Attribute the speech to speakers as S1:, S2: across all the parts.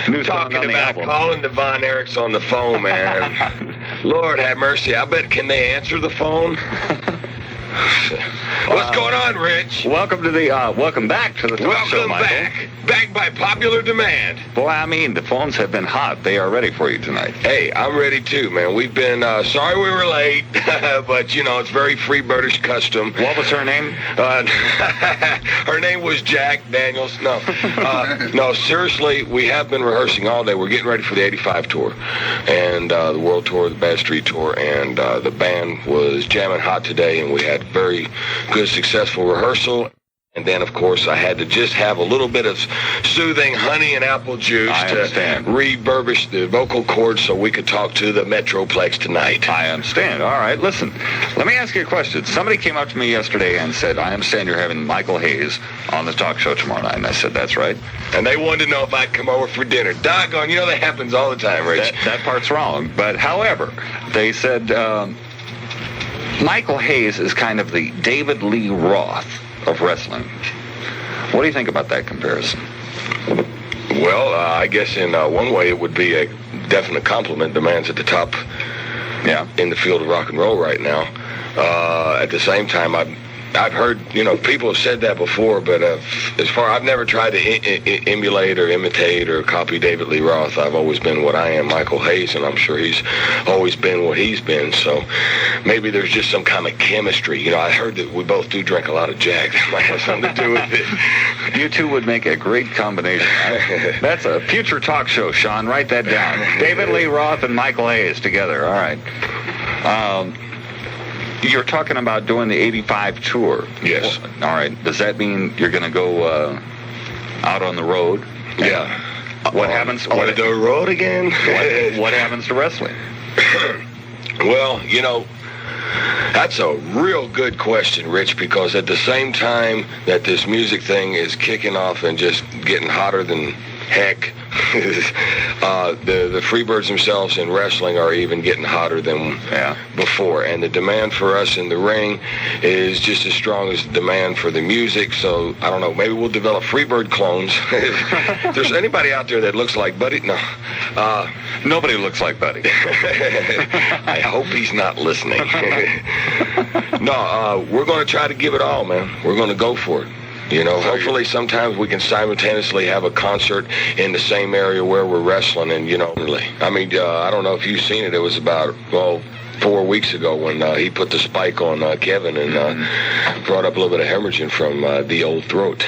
S1: New
S2: Talking
S1: song on the
S2: about
S1: album.
S2: calling the Von Erichs on the phone, man. Lord have mercy. I bet, can they answer the phone? What's going on, Rich?
S1: Welcome back to the talk show,
S2: Welcome
S1: Michael.
S2: back. Back by popular demand.
S1: Boy, I mean, the phones have been hot. They are ready for you tonight.
S2: Hey, I'm ready too, man. We've been, sorry we were late, but, it's very Freebirdish custom.
S1: What was her name?
S2: Her name was Jack Daniels. No, no, seriously, we have been rehearsing all day. We're getting ready for the 85 tour and the World Tour, the Bad Street Tour, and the band was jamming hot today, and we had very good, successful rehearsal. And then, of course, I had to just have a little bit of soothing honey and apple juice to reburbish the vocal cords so we could talk to the Metroplex tonight.
S1: I understand. All right, listen, let me ask you a question. Somebody came up to me yesterday and said, I understand you're having Michael Hayes on the talk show tomorrow night. And I said, that's right.
S2: And they wanted to know if I'd come over for dinner. Doggone, that happens all the time, Rich.
S1: That part's wrong. But, however, they said Michael Hayes is kind of the David Lee Roth of wrestling. What do you think about that comparison?
S2: Well, I guess in one way it would be a definite compliment. The man's at the top in the field of rock and roll right now. At the same time, I've heard, people have said that before, but I've never tried to emulate or imitate or copy David Lee Roth. I've always been what I am, Michael Hayes, and I'm sure he's always been what he's been. So maybe there's just some kind of chemistry. I heard that we both do drink a lot of Jack. That might have something to do with it.
S1: You two would make a great combination. That's a future talk show, Sean. Write that down. David Lee Roth and Michael Hayes together. All right. You're talking about doing the 85 tour.
S2: Yes.
S1: All right. Does that mean you're going to go out on the road?
S2: Yeah.
S1: What happens?
S2: On the road again?
S1: What happens to wrestling?
S2: Well, that's a real good question, Rich, because at the same time that this music thing is kicking off and just getting hotter than heck, the Freebirds themselves in wrestling are even getting hotter than before. And the demand for us in the ring is just as strong as the demand for the music. So, I don't know, maybe we'll develop Freebird clones. If there's anybody out there that looks like Buddy, no.
S1: Nobody looks like Buddy.
S2: I hope he's not listening. No, we're going to try to give it all, man. We're going to go for it. Hopefully sometimes we can simultaneously have a concert in the same area where we're wrestling. And, I mean, I don't know if you've seen it. It was about, 4 weeks ago when he put the spike on Kevin and brought up a little bit of hemorrhaging from the old throat.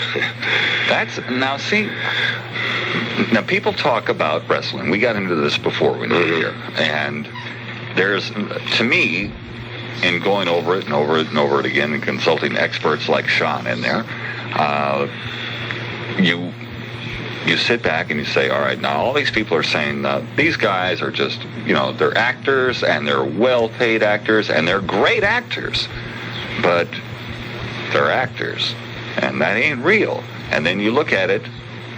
S1: Now people talk about wrestling. We got into this before we moved here. And there's, to me, in going over it and over it and over it again and consulting experts like Sean in there, you sit back and you say, all right, now all these people are saying these guys are just, they're actors and they're well-paid actors and they're great actors, but they're actors and that ain't real. And then you look at it,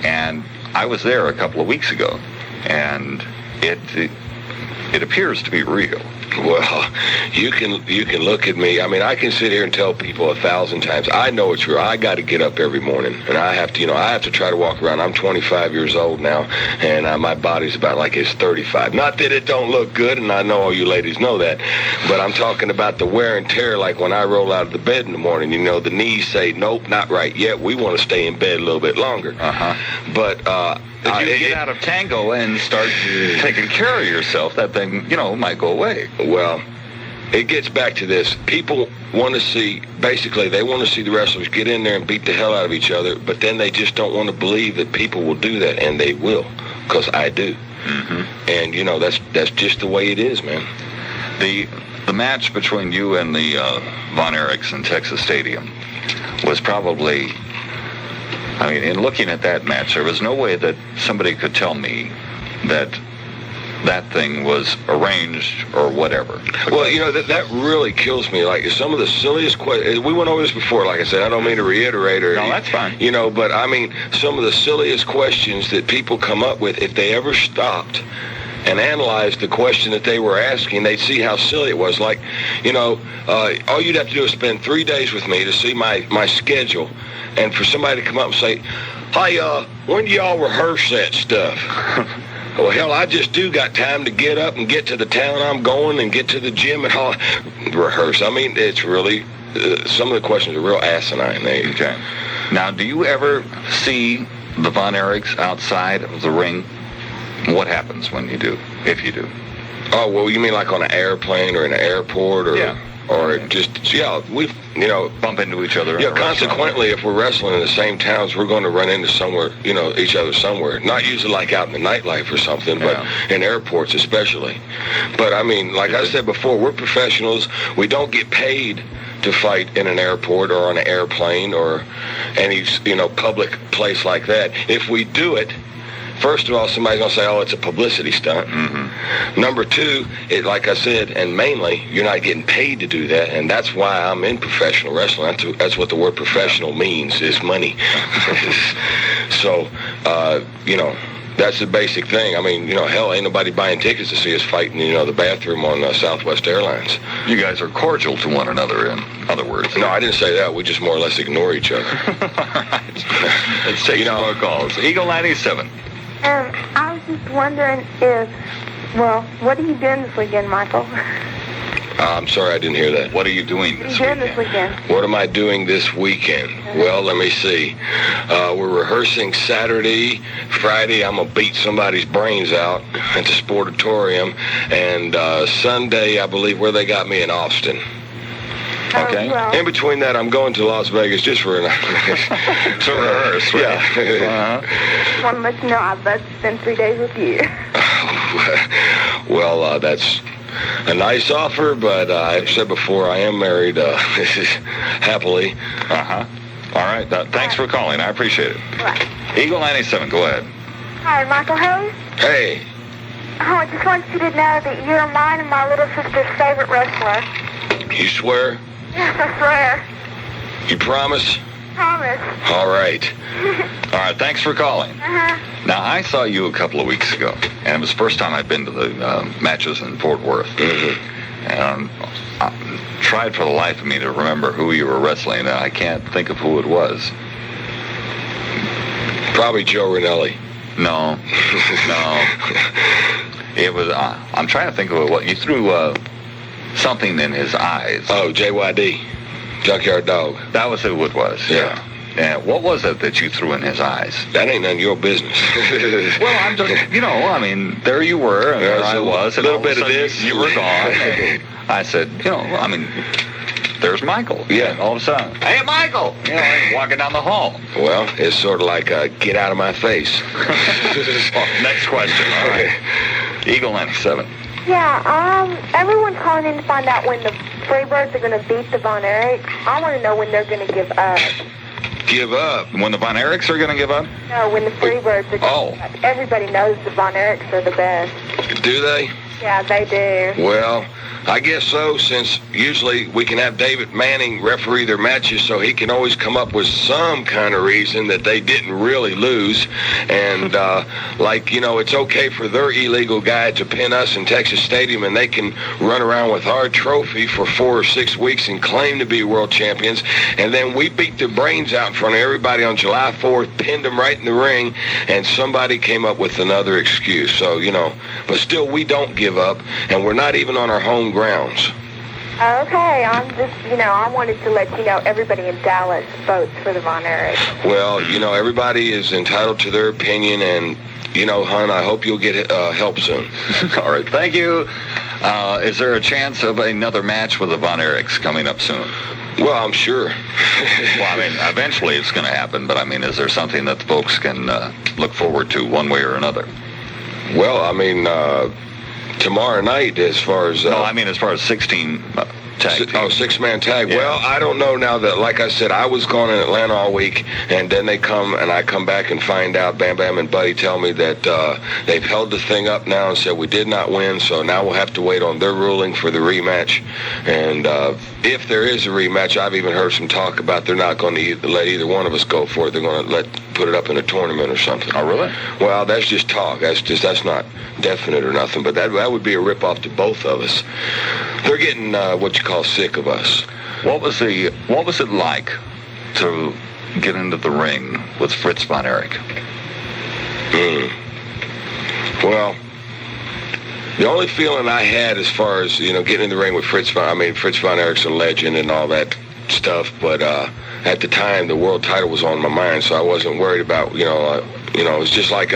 S1: and I was there a couple of weeks ago, and it appears to be real.
S2: Well, you can look at me. I mean, I can sit here and tell people 1,000 times. I know it's real. I got to get up every morning, and I have to try to walk around. I'm 25 years old now, and my body's about like it's 35. Not that it don't look good, and I know all you ladies know that, but I'm talking about the wear and tear. Like when I roll out of the bed in the morning, the knees say, nope, not right yet. We want to stay in bed a little bit longer. But
S1: if you get out of tango and start taking care of yourself, that thing, might go away.
S2: Well, it gets back to this. People want to see, basically, they want to see the wrestlers get in there and beat the hell out of each other, but then they just don't want to believe that people will do that, and they will, because I do. And, that's just the way it is, man.
S1: The match between you and the Von Erichs in Texas Stadium was probably... I mean, in looking at that match, there was no way that somebody could tell me that thing was arranged or whatever.
S2: Well, that really kills me. Like, some of the silliest questions, we went over this before, like I said, I don't mean to reiterate or...
S1: No, that's fine.
S2: But I mean, some of the silliest questions that people come up with, if they ever stopped and analyzed the question that they were asking, they'd see how silly it was. Like, all you'd have to do is spend 3 days with me to see my schedule, and for somebody to come up and say, Hey, when do y'all rehearse that stuff? Well, hell, I just do got time to get up and get to the town I'm going and get to the gym and all rehearse. I mean, it's really, some of the questions are real asinine.
S1: Okay. Now, do you ever see the Von Erichs outside of the ring? What happens when you do, if you do?
S2: Oh, well, you mean like on an airplane or in an airport or...
S1: Yeah.
S2: Or just, we
S1: bump into each other.
S2: Yeah, consequently, if we're wrestling in the same towns, we're going to run into somewhere, each other somewhere. Not usually like out in the nightlife or something, but in airports especially. But, I mean, like I said before, we're professionals. We don't get paid to fight in an airport or on an airplane or any, public place like that. If we do it, first of all, somebody's going to say, oh, it's a publicity stunt. Mm-hmm. Number two, like I said, and mainly, you're not getting paid to do that, and that's why I'm in professional wrestling. That's what the word professional means, is money. So, that's the basic thing. I mean, hell, ain't nobody buying tickets to see us fighting, the bathroom on Southwest Airlines.
S1: You guys are cordial to one another, in other words.
S2: No, I didn't say that. We just more or less ignore each other.
S1: All right. Let's take some more calls. Eagle 97.
S3: I was just wondering what are you doing this weekend, Michael?
S2: I'm sorry, I didn't hear that.
S1: What are you doing this
S3: weekend?
S2: What am I doing this weekend? Well, let me see. We're rehearsing Saturday. Friday, I'm going to beat somebody's brains out at the Sportatorium. And Sunday, I believe, where they got me in Austin.
S1: Okay.
S3: Well.
S2: In between that, I'm going to Las Vegas just for to rehearse. Right?
S3: Yeah. Just want to let you know I'd love to spend 3 days with you.
S2: Well, that's a nice offer, but I've said before, I am married happily.
S1: Uh-huh. All right. Thanks for calling. I appreciate it.
S3: Right.
S1: Eagle 97, go ahead.
S3: Hi, Michael Hayes.
S2: Hey.
S3: Oh, I just want you to know that you're mine and my little sister's favorite wrestler.
S2: You swear?
S3: Yes, I swear.
S2: You promise?
S3: Promise.
S2: All right.
S1: All right, thanks for calling.
S3: Uh-huh.
S1: Now, I saw you a couple of weeks ago, and it was the first time I'd been to the matches in Fort Worth.
S2: Mm-hmm.
S1: And I tried for the life of me to remember who you were wrestling, and I can't think of who it was.
S2: Probably Joe Ranelli.
S1: No. It was, I'm trying to think of what you threw something in his eyes.
S2: Oh, JYD. Junkyard Dog.
S1: That was who it was.
S2: Yeah.
S1: And what was it that you threw in his eyes?
S2: That ain't none of your business.
S1: Well, I'm just, there you were, and there I was.
S2: A little bit of this.
S1: You were gone. I said, there's Michael.
S2: Yeah.
S1: And all of a sudden, hey, Michael! Walking down the hall.
S2: Well, it's sort of like, get out of my face.
S1: Next question. All right. Eagle 97.
S3: Yeah, everyone's calling in to find out when the Freebirds are going to beat the Von Erichs. I want to know when they're going to give up.
S2: Give up?
S1: When the Von Erichs are going to give up?
S3: No, when the Freebirds are going to give up. Everybody knows the Von Erichs are the best.
S2: Do they?
S3: Yeah, they do.
S2: Well, I guess so, since usually we can have David Manning referee their matches, so he can always come up with some kind of reason that they didn't really lose. And, it's okay for their illegal guy to pin us in Texas Stadium, and they can run around with our trophy for 4 or 6 weeks and claim to be world champions. And then we beat their brains out in front of everybody on July 4th, pinned them right in the ring, and somebody came up with another excuse. So, but still, we don't give up, and we're not even on our home grounds.
S3: Okay, I'm just, I wanted to let you know everybody in Dallas votes for the Von Erichs.
S2: Well, everybody is entitled to their opinion, and, hon, I hope you'll get help soon.
S1: All right, thank you. Is there a chance of another match with the Von Erichs coming up soon?
S2: Well, I'm sure.
S1: Well, eventually it's going to happen, but, is there something that the folks can look forward to one way or another?
S2: Well, tomorrow night, as far as...
S1: No, as far as 16 tag team.
S2: 6-man tag.
S1: Yeah.
S2: Well, I don't know now that, like I said, I was gone in Atlanta all week, and then I come back and find out, Bam Bam and Buddy tell me that they've held the thing up now and said we did not win, so now we'll have to wait on their ruling for the rematch. And if there is a rematch, I've even heard some talk about they're not going to let either one of us go for it. They're going to put it up in a tournament or something.
S1: Oh, really?
S2: Well, that's just talk. That's not definite or nothing, but that would be a rip-off to both of us. They're getting what you call sick of us.
S1: What was it like to get into the ring with Fritz von Erich?
S2: Well, the only feeling I had as far as, getting in the ring with Fritz von Erich's a legend and all that stuff, but at the time the world title was on my mind, so I wasn't worried about, it was just like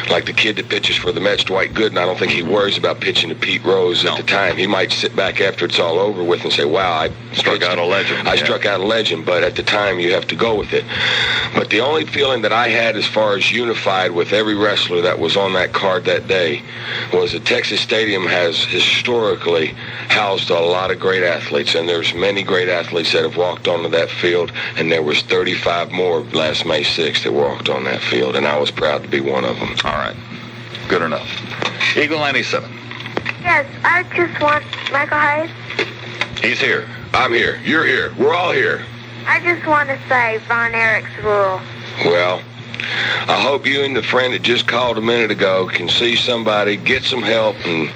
S2: like the kid that pitches for the Mets, Dwight Gooden. I don't think he worries about pitching to Pete Rose at the time. He might sit back after it's all over with and say, wow, I
S1: struck out a legend.
S2: I struck out a legend, but at the time you have to go with it. But the only feeling that I had as far as unified with every wrestler that was on that card that day was that Texas Stadium has historically housed a lot of great athletes, and there's many great athletes that have walked onto that field, and there was 35 more last May 6th that walked on that field, and I was proud to be one of them.
S1: All right. Good enough. Eagle 97.
S3: Yes, I just want Michael Hayes.
S1: He's here.
S2: I'm here. You're here. We're all here.
S3: I just want to say Von Erich's rule.
S2: Well, I hope you and the friend that just called a minute ago can see somebody, get some help, and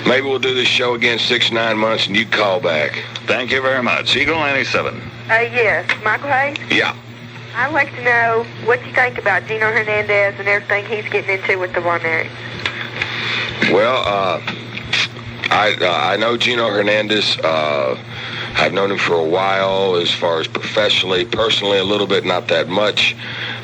S2: maybe we'll do this show again 6-9 months, and you call back.
S1: Thank you very much. Eagle 97.
S3: Yes. Michael Hayes?
S2: Yeah.
S3: I'd like to know what you think about Gino Hernandez and everything he's getting into with the Von Erich.
S2: Well, I know Gino Hernandez. I've known him for a while as far as professionally, personally a little bit, not that much.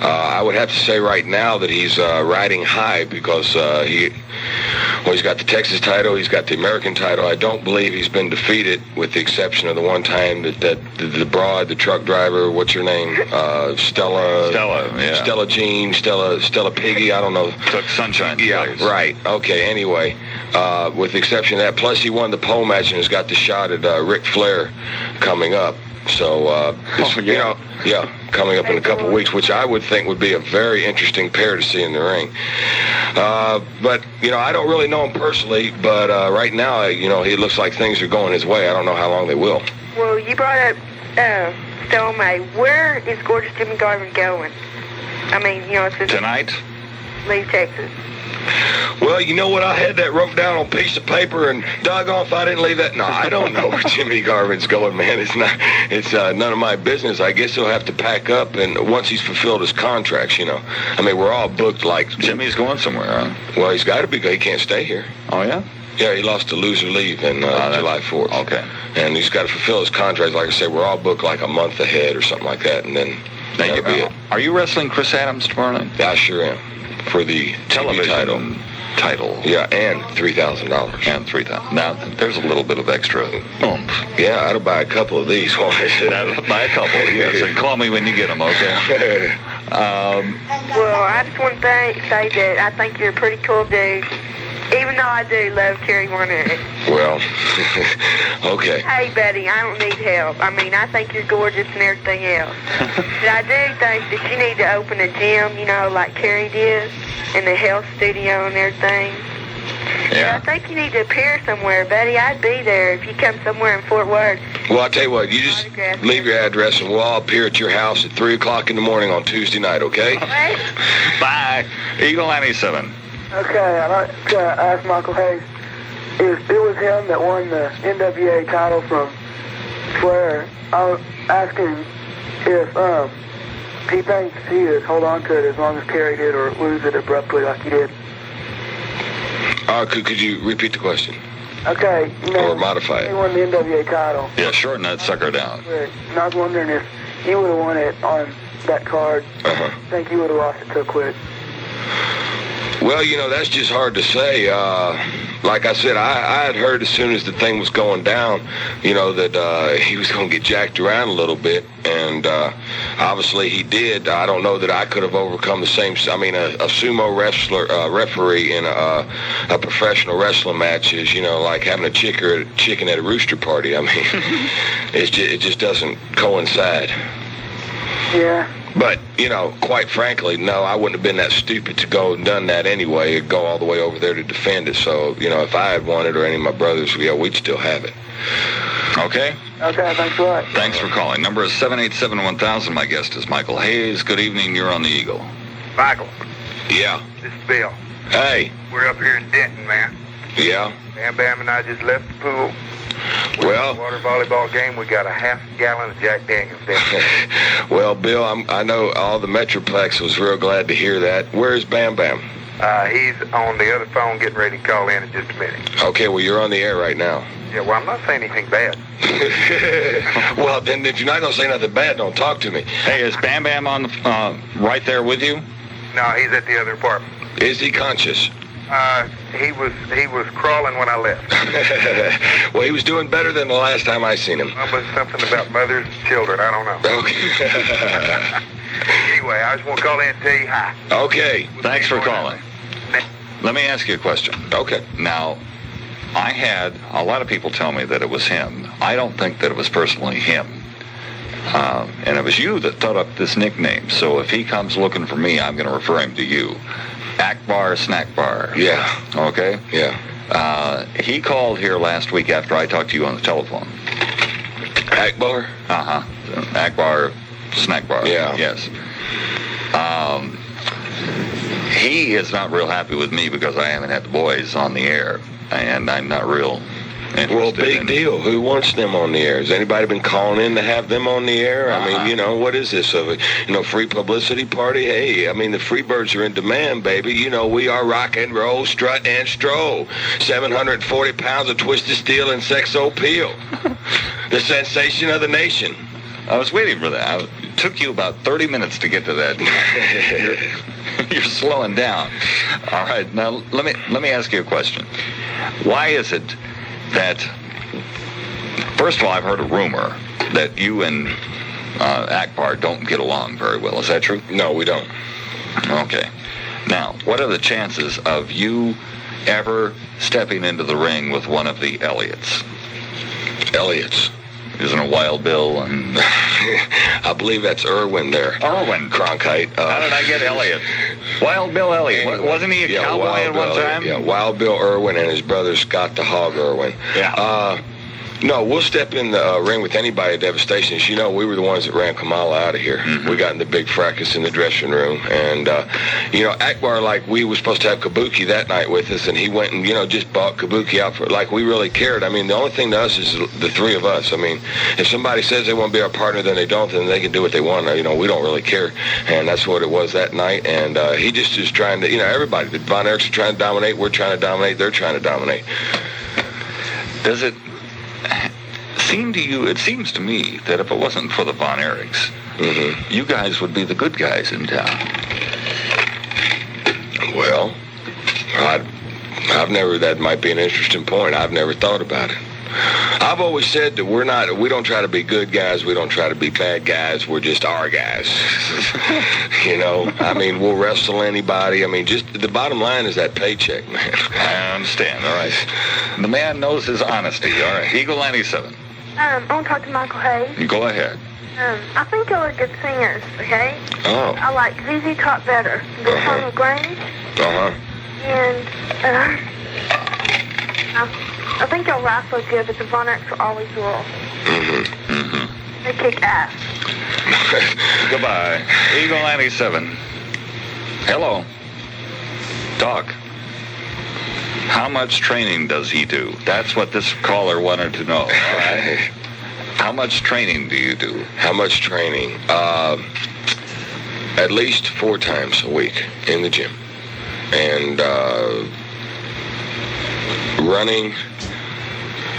S2: I would have to say right now that he's riding high because he's got the Texas title, he's got the American title. I don't believe he's been defeated, with the exception of the one time that the broad, the truck driver, what's her name? Stella,
S1: yeah.
S2: Stella Jean, Stella Piggy, I don't know.
S1: Took Sunshine.
S2: Yeah,
S1: place.
S2: Right. Okay, anyway, with the exception of that, plus he won the pole match and has got the shot at Ric Flair coming up. So, coming up in a couple of weeks, which I would think would be a very interesting pair to see in the ring. But, I don't really know him personally, but right now, he looks like things are going his way. I don't know how long they will.
S3: Well, you brought up Stone May. Where is Gorgeous Jimmy Garvin going? I mean, it's
S1: tonight?
S3: Leave Texas.
S2: Well, you know what? I had that wrote down on a piece of paper, and doggone if I didn't leave that. No, I don't know where Jimmy Garvin's going, man. It's none of my business. I guess he'll have to pack up, and once he's fulfilled his contracts, I mean, we're all booked like...
S1: Jimmy's going somewhere, huh?
S2: Well, he's got to be. He can't stay here.
S1: Oh, yeah?
S2: Yeah, he lost to loser leave in July 4th.
S1: Okay.
S2: And he's got to fulfill his contract. Like I said, we're all booked like a month ahead or something like that, and then that'll be it.
S1: Are you wrestling Chris Adams tomorrow night?
S2: Yeah, I sure am. For the
S1: television title.
S2: Yeah, and $3,000.
S1: And $3,000. Now, there's a little bit of extra oomph.
S2: Yeah, I'd buy a couple of these.
S1: I'd buy a couple, yes. And call me when you get them, okay?
S3: Well, I just want to say that I think you're a pretty cool dude, even though I do love Kerry Von Erich.
S2: Well, okay.
S3: Hey, Betty, I don't need help. I mean, I think you're gorgeous and everything else. But I do think that you need to open a gym, like Kerry did, in the health studio and everything.
S1: Yeah.
S3: I think you need to appear somewhere, Betty. I'd be there if you come somewhere in Fort Worth.
S2: Well, I'll tell you what, you just leave your address and we'll all appear at your house at 3 o'clock in the morning on Tuesday night, okay?
S3: Right.
S1: Bye. Eagle 97.
S4: Okay, I'd like to ask Michael Hayes, if it was him that won the NWA title from Flair, I was asking if he thinks he would hold on to it as long as Kerry did, or lose it abruptly like he did.
S2: Could you repeat the question?
S4: Okay,
S2: or modify it.
S4: He won the NWA title.
S1: Yeah, shorten that sucker down.
S4: And I was wondering if he would have won it on that card. I think he would have lost it so quick.
S2: Well, that's just hard to say. Like I said, I had heard as soon as the thing was going down, that he was going to get jacked around a little bit, and obviously he did. I don't know that I could have overcome the same. I mean, a sumo referee in a professional wrestling match is, like having a chicken at a rooster party. I mean, it just doesn't coincide.
S4: Yeah.
S2: But, quite frankly, no, I wouldn't have been that stupid to go and done that anyway, go all the way over there to defend it. So, if I had won it or any of my brothers, we'd still have it.
S1: Okay?
S4: Okay, thanks a lot.
S1: Thanks for calling. Number is 787-1000. My guest is Michael Hayes. Good evening. You're on the Eagle.
S5: Michael.
S2: Yeah.
S5: This is Bill.
S2: Hey.
S5: We're up here in Denton, man.
S2: Yeah.
S5: Bam Bam and I just left the pool.
S2: Well,
S5: Water volleyball game. We got a half gallon of Jack Daniels there.
S2: well, Bill, I know all the Metroplex was real glad to hear that. Where's Bam Bam?
S5: He's on the other phone getting ready to call in just a minute.
S2: Okay, well, you're on the air right now.
S5: Yeah, well, I'm not saying anything bad.
S2: Well, then if you're not going to say nothing bad, don't talk to me.
S1: Hey, is Bam Bam on right there with you?
S5: No, he's at the other apartment.
S2: Is he conscious?
S5: He was crawling when I left.
S2: Well, he was doing better than the last time I seen him.
S5: But something about mothers and children, I don't know.
S2: Okay.
S5: Anyway, I just want to call in and tell you hi.
S2: Okay.
S1: Thanks for calling. Let me ask you a question.
S2: Okay.
S1: Now, I had a lot of people tell me that it was him. I don't think that it was personally him. And it was you that thought up this nickname. So if he comes looking for me, I'm going to refer him to you. Akbar Snack Bar.
S2: Yeah.
S1: Okay?
S2: Yeah.
S1: He called here last week after I talked to you on the telephone.
S2: Akbar?
S1: Uh-huh. Akbar Snack Bar.
S2: Yeah.
S1: Yes. He is not real happy with me because I haven't had the boys on the air, and I'm not real interested.
S2: Well, big deal. Who wants them on the air? Has anybody been calling in to have them on the air? I mean, you know, what is this? Free publicity party? Hey, I mean, the Freebirds are in demand, baby. You know, we are rock and roll, strut and stroll. 740 pounds of twisted steel and sex appeal. The sensation of the nation.
S1: I was waiting for that. It took you about 30 minutes to get to that. You're slowing down. All right, now let me ask you a question. Why is it that, first of all, I've heard a rumor that you and Akbar don't get along very well. Is that true?
S2: No, we don't.
S1: Okay. Now, what are the chances of you ever stepping into the ring with one of the Elliots?
S2: Elliots?
S1: Isn't it Wild Bill and...
S2: I believe that's Irwin there.
S1: Irwin.
S2: Cronkite.
S1: How did I get Elliot? Wild Bill Elliott. Wasn't he a cowboy at one time?
S2: Yeah, Wild Bill Irwin and his brother Scott the Hog Irwin.
S1: Yeah.
S2: No, we'll step in the ring with anybody at Devastation. As you know, we were the ones that ran Kamala out of here. Mm-hmm. We got in the big fracas in the dressing room. And, Akbar, we were supposed to have Kabuki that night with us, and he went and, just bought Kabuki out for, we really cared. I mean, the only thing to us is the three of us. I mean, if somebody says they want to be our partner, then they don't, then they can do what they want. We don't really care. And that's what it was that night. And he just is trying to, everybody, the Von Erichs are trying to dominate. We're trying to dominate. They're trying to dominate.
S1: Does it seem to you, it seems to me, that if it wasn't for the Von Erichs, mm-hmm. you guys would be the good guys in town.
S2: Well, I've never, that might be an interesting point. I've never thought about it. I've always said that we don't try to be good guys, we don't try to be bad guys, we're just our guys. We'll wrestle anybody. Just the bottom line is that paycheck, man.
S1: I understand, all right. The man knows his honesty, all right. Eagle 97.
S3: I want to talk to Michael Hayes.
S1: Go ahead.
S3: I think y'all are good singers, okay?
S2: Oh.
S3: I like ZZ Top better. The song of Grange. And, I think y'all wrestle good, but the Von Erichs will always rule.
S2: Mm-hmm. Mm-hmm.
S3: They kick ass.
S1: Goodbye. Eagle 97. Hello. Doc. How much training does he do? That's what this caller wanted to know. All right? How much training do you do?
S2: How much training? At least 4 times a week in the gym. And running.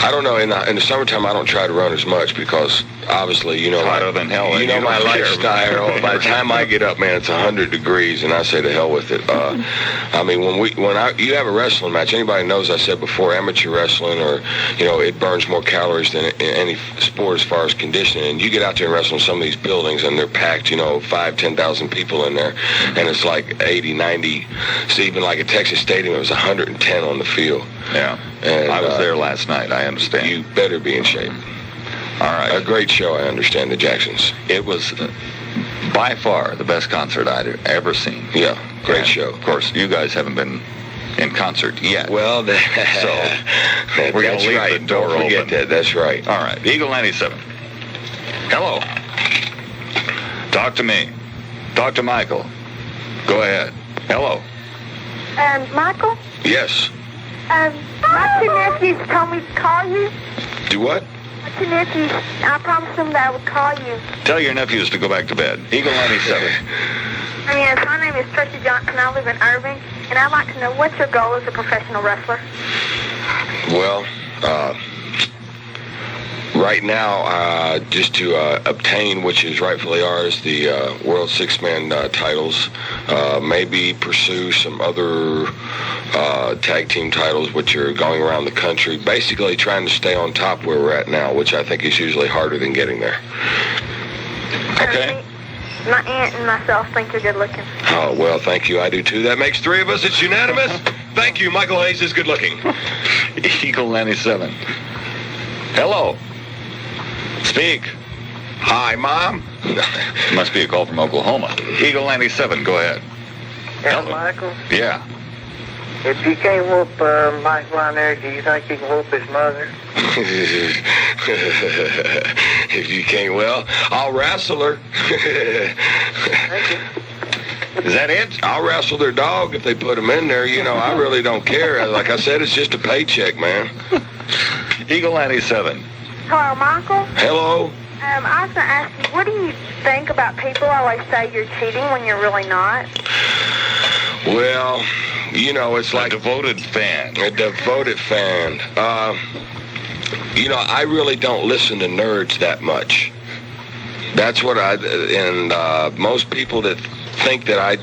S2: I don't know. In the summertime, I don't try to run as much because obviously,
S1: hotter than hell.
S2: My lifestyle. By the time I get up, man, it's 100 degrees, and I say to hell with it. When you have a wrestling match, anybody knows I said before, amateur wrestling, or it burns more calories than any sport as far as conditioning. And you get out there and wrestle in some of these buildings, and they're packed, 5,000-10,000 people in there, and it's like 80, 90. So even like at Texas Stadium, it was 110 on the field.
S1: Yeah, and I was there last night. I understand.
S2: You better be in shape.
S1: All right.
S2: A great show, I understand, the Jacksons.
S1: It was by far the best concert I'd ever seen.
S2: Yeah, great show.
S1: Of course, you guys haven't been in concert yet.
S2: Well,
S1: so we're going to leave the door
S2: Don't forget
S1: open.
S2: that. That's right.
S1: All right. Eagle 97. Hello. Talk to me. Talk to Michael. Go ahead. Hello.
S3: Michael?
S2: Yes.
S3: My two nephews told me to call you.
S2: Do what?
S3: My two nephews, I promised them that I would call you.
S1: Tell your nephews to go back to bed. Eagle 97.
S3: Yes, my name is Tricia Johnson. I live in Irving, and I'd like to know what's your goal as a professional wrestler?
S2: Well, right now, just to obtain, which is rightfully ours, the World Six-Man titles, maybe pursue some other tag team titles, which are going around the country, basically trying to stay on top where we're at now, which I think is usually harder than getting there.
S1: Okay.
S3: My aunt and myself think you're good looking.
S2: Oh, well, thank you. I do, too. That makes three of us. It's unanimous. Thank you. Michael Hayes is good looking.
S1: Eagle 97. Hello. Speak.
S2: Hi, Mom.
S1: Must be a call from Oklahoma. Eagle 97, go ahead.
S5: Hello, Michael.
S1: Yeah.
S5: If you can't whoop Mike Von Erich, do you think you can whoop his mother?
S2: If you can't, well, I'll wrestle her.
S1: Is that it?
S2: I'll wrestle their dog if they put him in there. You know, I really don't care. Like I said, it's just a paycheck, man.
S1: Eagle 97.
S3: Hello, Michael.
S2: Hello.
S3: I was going to ask you, what do you think about people always say you're cheating when you're really not?
S2: Well, you know, it's like
S1: a devoted fan.
S2: A devoted fan. You know, I really don't listen to nerds that much. That's what most people that think that I,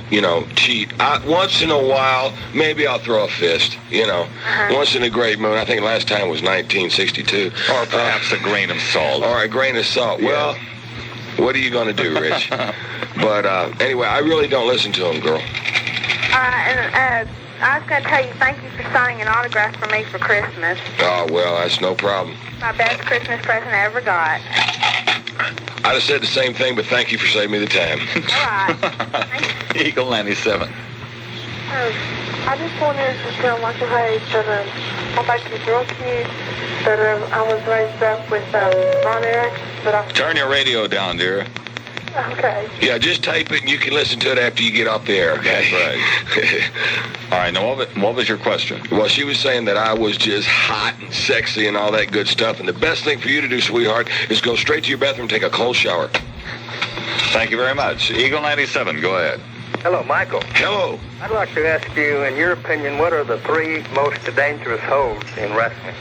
S2: cheat. Once in a while, maybe I'll throw a fist, Once in a great moon. I think last time was 1962.
S1: Or perhaps a grain of salt.
S2: Or a grain of salt. Yeah. Well, what are you going to do, Rich? But anyway, I really don't listen to them, girl.
S3: I was going to tell you thank you for signing an autograph for me for Christmas.
S2: Oh, well, that's no problem.
S3: My best Christmas present I ever got.
S2: I'd have said the same thing, but thank you for saving me the time.
S3: All right.
S1: Eagle 97.
S4: I just wanted to tell Michael Hayes that I'd like to joke you that I was raised up with Von Erich, but
S1: Turn your radio down, dear.
S4: Okay.
S2: Yeah, just tape it and you can listen to it after you get off the air, okay?
S1: That's right. All right, now what was your question?
S2: Well, she was saying that I was just hot and sexy and all that good stuff, and the best thing for you to do, sweetheart, is go straight to your bathroom and take a cold shower.
S1: Thank you very much. Eagle 97, go ahead.
S5: Hello, Michael.
S2: Hello.
S5: I'd like to ask you, in your opinion, what are the three most dangerous holds in wrestling?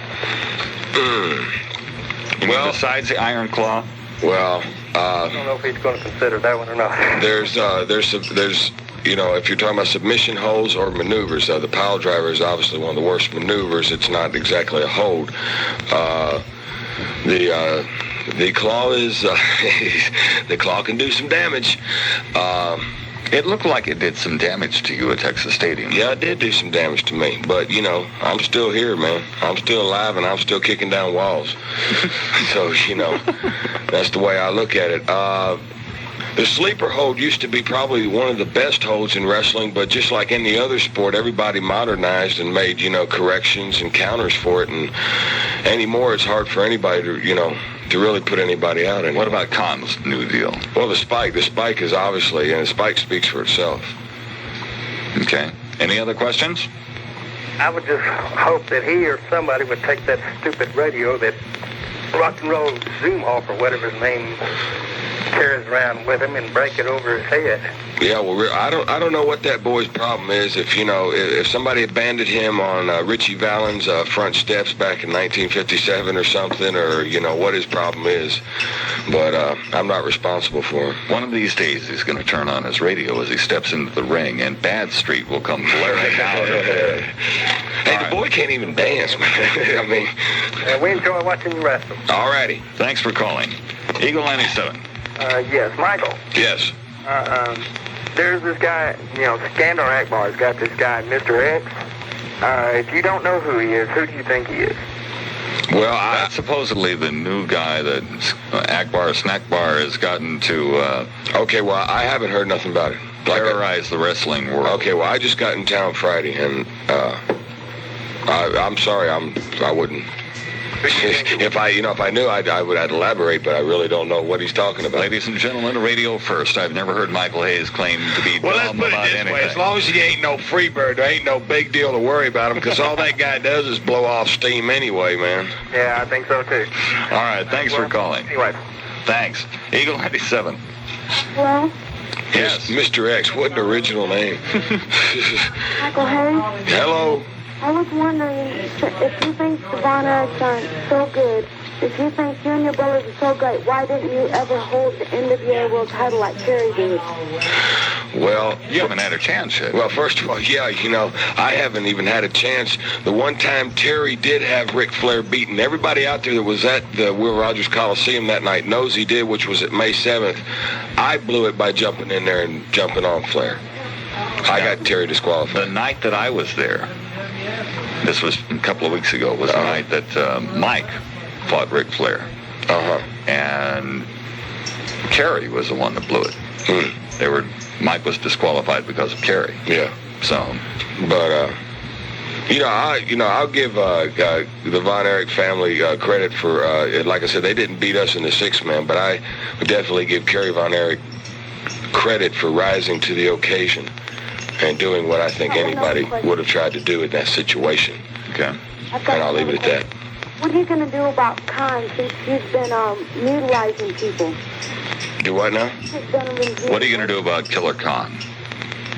S1: You mean besides the Iron Claw?
S2: Well,
S5: I don't know if he's going to consider that one or not.
S2: There's, if you're talking about submission holds or maneuvers, the pile driver is obviously one of the worst maneuvers. It's not exactly a hold. The claw is, the claw can do some damage.
S1: It looked like it did some damage to you at Texas Stadium.
S2: Yeah, it did do some damage to me. But, I'm still here, man. I'm still alive, and I'm still kicking down walls. So, that's the way I look at it. The sleeper hold used to be probably one of the best holds in wrestling, but just like any other sport, everybody modernized and made, corrections and counters for it. And anymore, it's hard for anybody to really put anybody out anymore.
S1: What about Khan's new deal?
S2: Well, the spike is obviously, and the spike speaks for itself.
S1: Okay. Any other questions?
S5: I would just hope that he or somebody would take that stupid radio that Rock and Roll Zumhoff or whatever his name carries around with him and break it over his head.
S2: Yeah, well, I don't know what that boy's problem is. If somebody abandoned him on Richie Valens' front steps back in 1957 or something, or what his problem is, but I'm not responsible for him.
S1: One of these days, he's going to turn on his radio as he steps into the ring, and Bad Street will come blaring out.
S2: Hey, the boy can't even dance, man. I mean,
S5: we enjoy watching you wrestle.
S2: All righty.
S1: Thanks for calling. Eagle 97.
S5: Yes, Michael.
S2: Yes.
S5: There's this guy, Skandar Akbar's got this guy, Mr. X. If you don't know who he is, who do you think he is?
S2: Well,
S1: that's supposedly the new guy that Akbar Snackbar has gotten to...
S2: okay, well, I haven't heard nothing about it.
S1: Terrorize the wrestling world.
S2: Okay, well, I just got in town Friday, and I'm sorry, I wouldn't If I knew, I'd elaborate, but I really don't know what he's talking about.
S1: Ladies and gentlemen, radio first. I've never heard Michael Hayes claim to be
S2: Well, let's
S1: dumb
S2: put it
S1: about
S2: this
S1: anything.
S2: way. As long as he ain't no freebird, there ain't no big deal to worry about him, because all that guy does is blow off steam anyway, man.
S5: Yeah, I think so, too.
S1: All right, thanks for calling.
S5: Anyway.
S1: Thanks. Eagle 97.
S3: Hello?
S1: Yes.
S2: Mr. X, what an original name.
S3: Michael Hayes?
S2: Hello.
S3: I was wondering if you think the Von Erichs aren't so good, if you think you and your brothers are so great, why didn't you ever hold the NWA World title like Terry did?
S2: Well,
S1: You haven't had a chance yet.
S2: Well, first of all, yeah, I haven't even had a chance. The one time Terry did have Ric Flair beaten, everybody out there that was at the Will Rogers Coliseum that night knows he did, which was at May 7th. I blew it by jumping in there and jumping on Flair. I got Terry disqualified.
S1: The night that I was there, this was a couple of weeks ago, was the night that Mike fought Ric Flair. And Kerry was the one that blew it. Mike was disqualified because of Kerry.
S2: Yeah.
S1: So,
S2: but I'll give the Von Erich family credit for, like I said, they didn't beat us in the six-man, but I would definitely give Kerry Von Erich credit for rising to the occasion and doing what I think anybody would have tried to do in that situation.
S1: okay.
S2: And I'll leave it at that.
S3: What are you going to do about Khan since he's been mutilizing people?
S2: Do what now?
S1: What are you going to do about Killer Khan?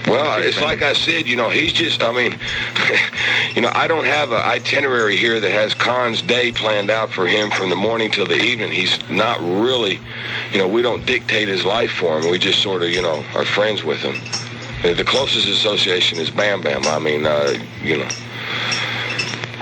S2: Well, it's like I said, he's just, I don't have an itinerary here that has Khan's day planned out for him from the morning till the evening. He's not really, we don't dictate his life for him. We just sort of, are friends with him. The closest association is Bam Bam.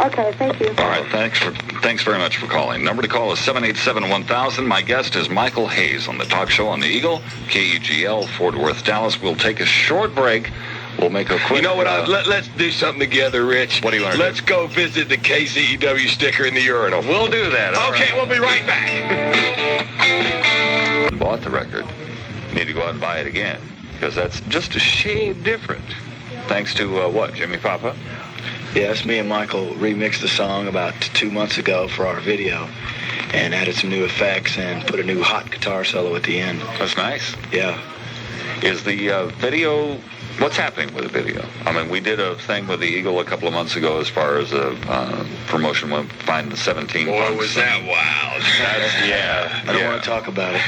S3: Okay, thank you.
S1: All right, thanks very much for calling. Number to call is 787-1000. My guest is Michael Hayes on the talk show on the Eagle, KEGL, Fort Worth, Dallas. We'll take a short break. We'll make a quick...
S2: You know what? Let's do something together, Rich.
S1: What do you want to do?
S2: Let's go visit the KCEW sticker in the urinal.
S1: We'll do that.
S2: Okay, we'll be right back.
S1: Bought the record. Need to go out and buy it again, because that's just a shade different. Thanks to, what, Jimmy Papa?
S6: Yes, me and Michael remixed the song about 2 months ago for our video and added some new effects and put a new hot guitar solo at the end.
S1: That's nice.
S6: Yeah.
S1: Is the video... What's happening with the video? I mean, we did a thing with the Eagle a couple of months ago as far as a promotion when find the 17.
S2: Boy, was that wild.
S1: Yeah.
S6: I don't want to talk about it.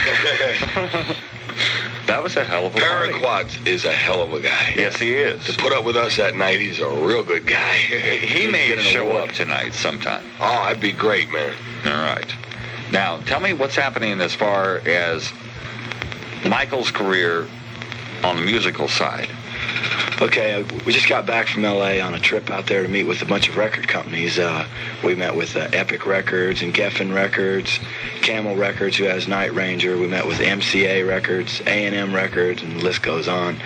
S1: That was a hell of a party.
S2: Paraquat is a hell of a guy.
S1: Yes, he is.
S2: To put up with us that night, he's a real good guy.
S1: He may show up tonight sometime.
S2: Oh, that'd be great, man.
S1: All right. Now, tell me what's happening as far as Michael's career on the musical side.
S6: Okay, we just got back from L.A. on a trip out there to meet with a bunch of record companies. We met with Epic Records and Geffen Records, Camel Records, who has Night Ranger. We met with MCA Records, A&M Records, and the list goes on.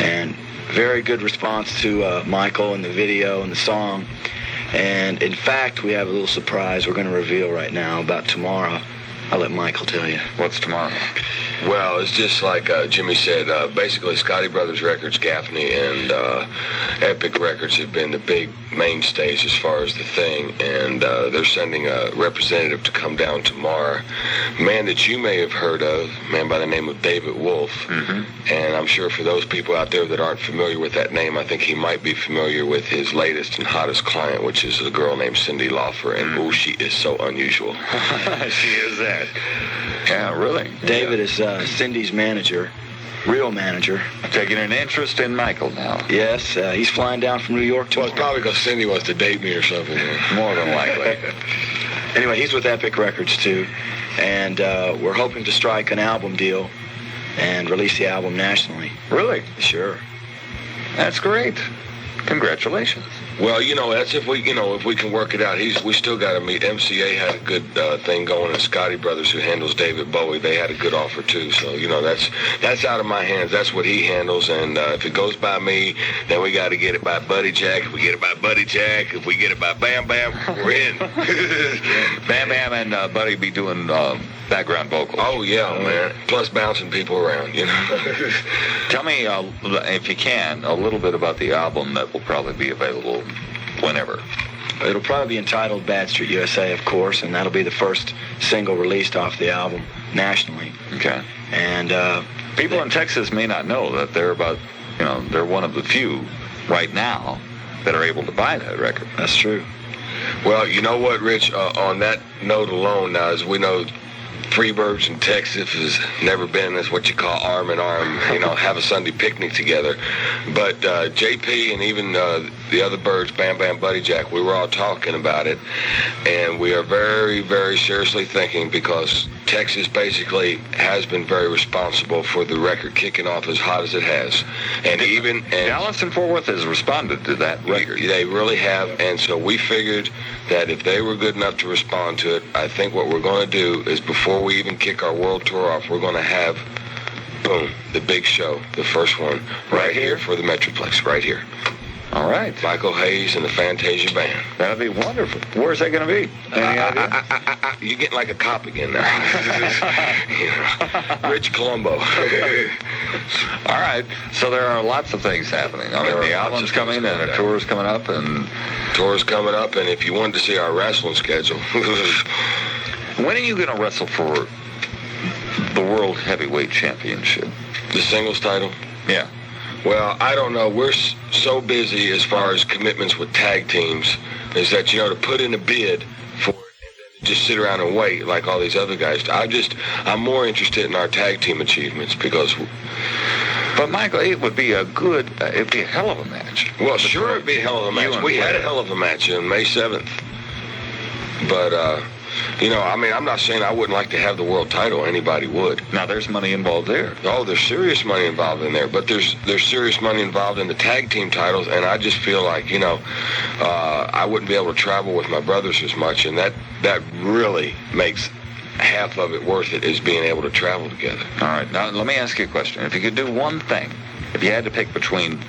S6: And very good response to Michael and the video and the song. And in fact, we have a little surprise we're going to reveal right now about tomorrow. I'll let Michael tell you.
S1: What's tomorrow?
S2: Well, it's just like Jimmy said, basically Scotty Brothers Records, Gaffney, and Epic Records have been the big mainstays as far as the thing, and they're sending a representative to come down tomorrow. A man that you may have heard of, a man by the name of David Wolf, and I'm sure for those people out there that aren't familiar with that name, I think he might be familiar with his latest and hottest client, which is a girl named Cyndi Lauper, and ooh, she is so unusual.
S1: She is that. Yeah, really.
S6: David is Cindy's manager, real manager.
S1: Taking an interest in Michael now.
S6: Yes, he's flying down from New York
S2: Well,
S6: tomorrow.
S2: it's probably because Cindy wants to date me or something.
S1: More than likely.
S6: Anyway, he's with Epic Records, too. And we're hoping to strike an album deal and release the album nationally.
S1: Really?
S6: Sure.
S1: That's great. Congratulations.
S2: Well, that's if we can work it out. We still got to meet. MCA had a good thing going, and Scotty Brothers, who handles David Bowie, they had a good offer too. So that's out of my hands. That's what he handles, and if it goes by me, then we got to get it by Buddy Jack. If we get it by Buddy Jack, if we get it by Bam Bam, we're in.
S1: Bam Bam and Buddy be doing background vocals.
S2: Oh yeah, man. Plus bouncing people around.
S1: Tell me, if you can, a little bit about the album that will probably be available whenever.
S6: It'll probably be entitled Bad Street USA, of course, and that'll be the first single released off the album nationally.
S1: Okay.
S6: And
S1: people in Texas may not know that they're they're one of the few right now that are able to buy that record.
S6: That's true.
S2: Well, you know what, Rich? On that note alone, now, as we know, Freebirds in Texas has never been as what you call arm in arm, have a Sunday picnic together. But JP and even the other birds, Bam Bam Buddy Jack, we were all talking about it. And we are very, very seriously thinking, because Texas basically has been very responsible for the record kicking off as hot as it has. And
S1: Dallas and Fort Worth has responded to that record.
S2: They really have. And so we figured that if they were good enough to respond to it, I think what we're going to do is, before we even kick our world tour off, we're going to have, boom, the big show, the first one, right here for the Metroplex, right here.
S1: All right.
S2: Michael Hayes and the Fantasia Band.
S1: That'll be wonderful. Where's that going to be? Any idea?
S2: You're getting like a cop again now. Rich Colombo.
S1: All right. So there are lots of things happening. I mean, the album's coming, and the tour's coming up, and
S2: if you wanted to see our wrestling schedule.
S1: When are you going to wrestle for the World Heavyweight Championship?
S2: The singles title?
S1: Yeah.
S2: Well, I don't know. We're so busy as far as commitments with tag teams, is that, to put in a bid for it and then just sit around and wait like all these other guys. I'm more interested in our tag team achievements, because...
S1: But, Michael, it would be it'd be a hell of a match.
S2: Well, sure, it'd be a hell of a match. We had a hell of a match on May 7th. But, I'm not saying I wouldn't like to have the world title. Anybody would.
S1: Now, there's money involved there.
S2: Oh, there's serious money involved in there. But there's serious money involved in the tag team titles, and I just feel like, I wouldn't be able to travel with my brothers as much, and that really makes half of it worth it, is being able to travel together.
S1: All right. Now, let me ask you a question. If you could do one thing, if you had to pick between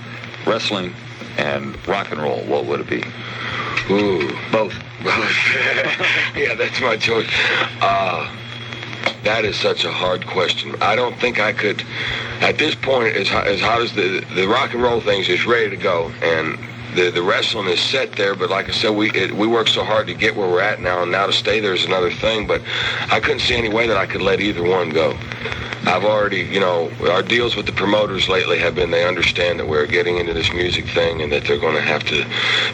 S1: wrestling and rock and roll, what would it be?
S2: Ooh.
S1: Both.
S2: Yeah, that's my choice. That is such a hard question. I don't think I could, at this point, as hot as the rock and roll things is ready to go, and the wrestling is set there, but like I said, we worked so hard to get where we're at now, and now to stay there is another thing, but I couldn't see any way that I could let either one go. I've already, our deals with the promoters lately have been, they understand that we're getting into this music thing, and that they're going to have to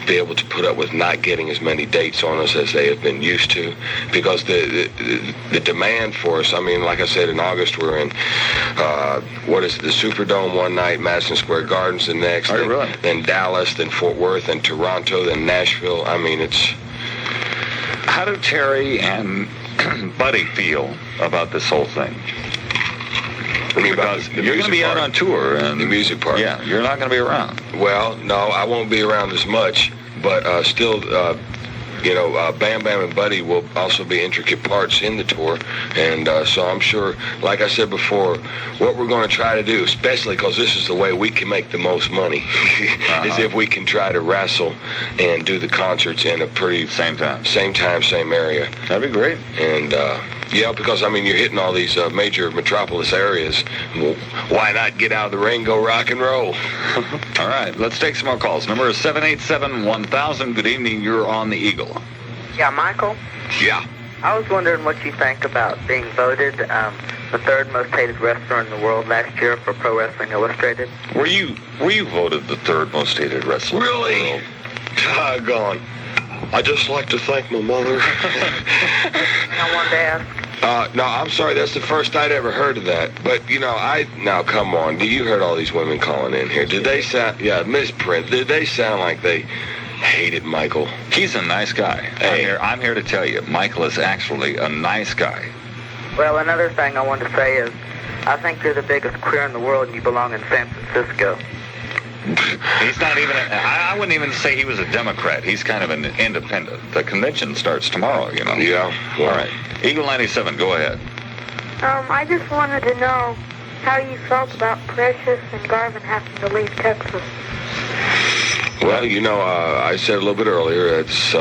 S2: be able to put up with not getting as many dates on us as they have been used to, because the demand for us, like I said, in August we're in, the Superdome one night, Madison Square Gardens the next, then Dallas, then Fort Worth, then Toronto, then Nashville. it's...
S1: How do Terry and Buddy feel about this whole thing? Because you're going to be out on tour, and
S2: the music part.
S1: Yeah, you're not going to be around.
S2: Well, no, I won't be around as much, but still, Bam Bam and Buddy will also be intricate parts in the tour, and so I'm sure, like I said before, what we're going to try to do, especially because this is the way we can make the most money, is if we can try to wrestle and do the concerts in a pretty same time, same area.
S1: That'd be great.
S2: And because you're hitting all these major metropolis areas. Well, why not get out of the ring, go rock and roll?
S1: All right, let's take some more calls. Number is 787-1000. Good evening. You're on the Eagle.
S7: Yeah, Michael?
S2: Yeah.
S7: I was wondering what you think about being voted the third most hated wrestler in the world last year for Pro Wrestling Illustrated.
S1: Were you voted the third most hated wrestler?
S2: Really? Doggone. I just like to thank my mother.
S7: I wanted to ask.
S2: No, I'm sorry. That's the first I'd ever heard of that. But, now, come on. You heard all these women calling in here. Did they sound, Miss Prince, did they sound like they hated Michael?
S1: He's a nice guy.
S2: Hey.
S1: I'm here to tell you, Michael is actually a nice guy.
S7: Well, another thing I wanted to say is, I think you're the biggest queer in the world and you belong in San Francisco.
S1: He's not even, I wouldn't even say he was a Democrat. He's kind of an independent. The convention starts tomorrow,
S2: Yeah.
S1: All right. Eagle 97, go ahead.
S3: I just wanted to know how you felt about Precious and Garvin having to leave Texas.
S2: Well, I said a little bit earlier, it's,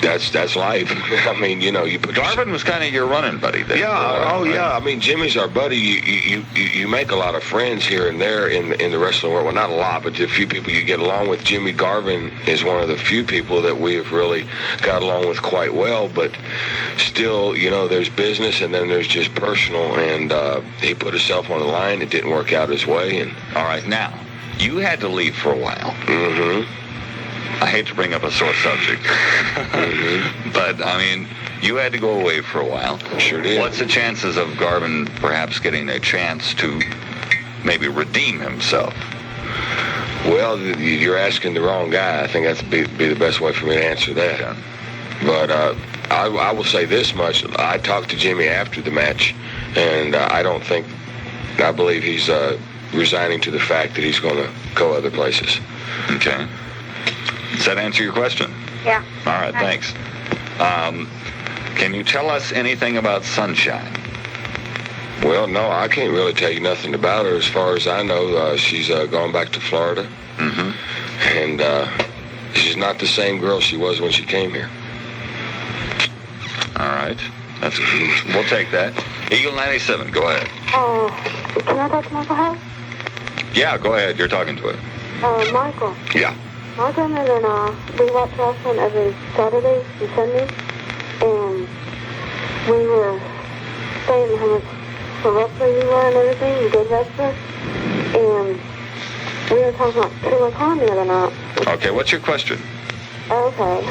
S2: That's life. I mean, you know, you put
S1: Garvin was kind of your running buddy then.
S2: Yeah, yeah. I mean, Jimmy's our buddy. You make a lot of friends here and there in the wrestling world. Well, not a lot, but the few people you get along with. Jimmy Garvin is one of the few people that we have really got along with quite well. But still, you know, there's business and then there's just personal. And he put himself on the line. It didn't work out his way. And
S1: all right, now you had to leave for a while.
S2: Mm-hmm.
S1: I hate to bring up a sore subject, but, I mean, you had to go away for a while.
S2: Sure did.
S1: What's the chances of Garvin perhaps getting a chance to maybe redeem himself?
S2: Well, you're asking the wrong guy. I think that's be the best way for me to answer that.
S1: Yeah.
S2: But I will say this much. I talked to Jimmy after the match, and I believe he's resigning to the fact that he's going to go other places.
S1: Okay. Does that answer your question?
S3: Yeah.
S1: All right, thanks. Can you tell us anything about Sunshine?
S2: Well, no, I can't really tell you nothing about her. As far as I know, she's gone back to Florida.
S1: Mm-hmm.
S2: And she's not the same girl she was when she came here.
S1: All right. We'll take that. Eagle 97, go ahead.
S3: Can I talk to Michael Hayes?
S1: Yeah, go ahead. You're talking to it.
S3: Michael.
S2: Yeah.
S3: My grandmother and I, we watch wrestling every Saturday and Sunday, and we were saying how much for wrestler you were and everything, you good wrestler, and we were talking about Killer Khan the other night.
S1: Okay, what's your question?
S3: Okay.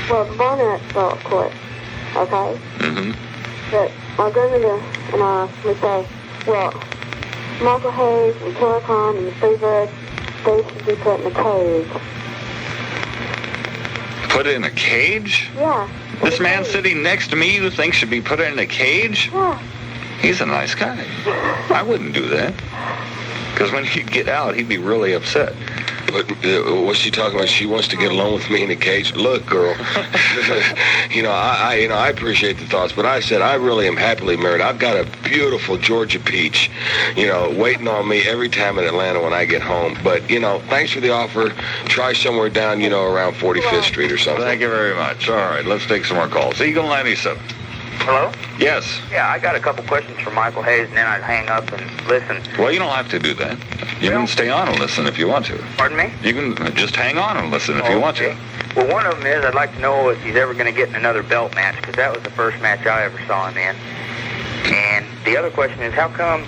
S3: Well, the Von Erich belt quit, okay?
S1: Mm-hmm.
S3: But my grandmother and I would say, well, Michael Hayes and Killer Khan and the Freebirds, they should be put in a cage.
S1: Put in a cage?
S3: Yeah.
S1: This man sitting next to me you think should be put in a cage?
S3: Yeah.
S1: He's a nice guy. I wouldn't do that. Because when he'd get out, he'd be really upset.
S2: But what's she talking about? She wants to get along with me in a cage. Look, girl, I appreciate the thoughts, but I said I really am happily married. I've got a beautiful Georgia peach, waiting on me every time in Atlanta when I get home. But, thanks for the offer. Try somewhere down, around 45th Street or something.
S1: Thank you very much. All right, let's take some more calls. Eagle 97.
S7: Hello?
S1: Yes.
S7: Yeah, I got a couple questions for Michael Hayes, and then I'd hang up and listen.
S1: Well, you don't have to do that. You can stay on and listen if you want to.
S7: Pardon me?
S1: You can just hang on and listen if you want to.
S7: Well, one of them is I'd like to know if he's ever going to get in another belt match, because that was the first match I ever saw him in. And the other question is, how come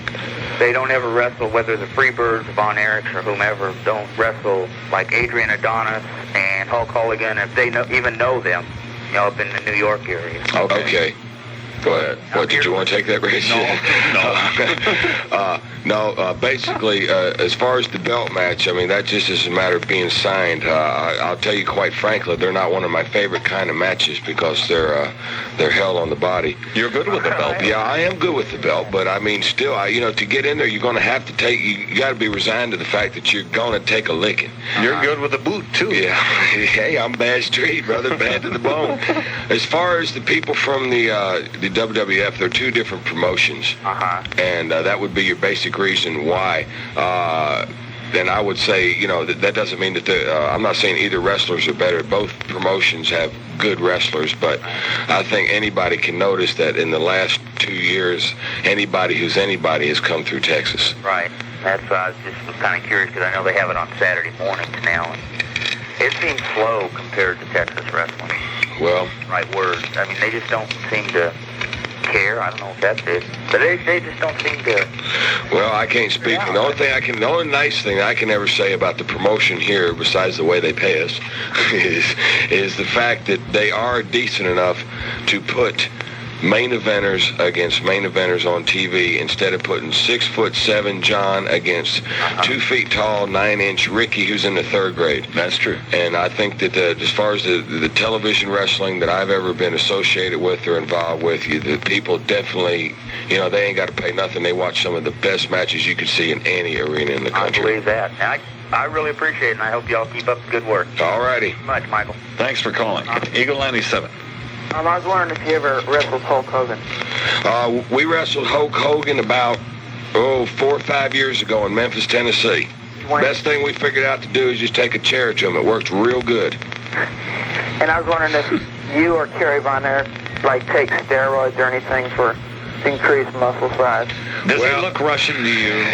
S7: they don't ever wrestle, whether the Freebirds, Von Erichs, or whomever, don't wrestle like Adrian Adonis and Hulk Hogan, if they even know them, up in the New York area?
S2: Okay. Go ahead. What, did you want to take that, Rich? No. Basically, as far as the belt match, I mean, that just is a matter of being signed. I'll tell you quite frankly, they're not one of my favorite kind of matches because they're hell on the body.
S1: You're good with the belt.
S2: Yeah, I am good with the belt, but I mean, still, to get in there, you're going to have to you got to be resigned to the fact that you're going to take a licking.
S1: You're good with the boot, too.
S2: Yeah. Hey, I'm bad street, brother, bad to the bone. As far as the people from the WWF, they're two different promotions. And that would be your basic reason why. Then I would say, that doesn't mean that I'm not saying either wrestlers are better. Both promotions have good wrestlers, but I think anybody can notice that in the last 2 years, anybody who's anybody has come through Texas.
S7: Right. That's I just was kind of curious because I know they have it on Saturday mornings now. And it seems slow compared to Texas wrestling.
S2: Well,
S7: right word. I mean, they just don't seem to care. I don't know if that's it, but they just don't seem to.
S2: Well, I can't speak. The only nice thing I can ever say about the promotion here, besides the way they pay us, is the fact that they are decent enough to put main eventers against main eventers on TV instead of putting 6'7" John against 2 feet tall, 9-inch Ricky, who's in the 3rd grade.
S1: That's true.
S2: And I think that as far as the television wrestling that I've ever been associated with or involved with, the people definitely, they ain't got to pay nothing. They watch some of the best matches you can see in any arena in the country.
S7: I believe that. I really appreciate it, and I hope y'all keep up the good work.
S2: All righty.
S7: Much, Michael.
S1: Thanks for calling. Eagle 97.
S3: I was wondering if you ever wrestled Hulk Hogan.
S2: We wrestled Hulk Hogan about 4 or 5 years ago in Memphis, Tennessee. Best thing we figured out to do is just take a chair to him. It worked real good.
S8: And I was wondering if you or Kerry Von Erich, like, take steroids or anything for increased muscle size.
S1: Does he look Russian to you?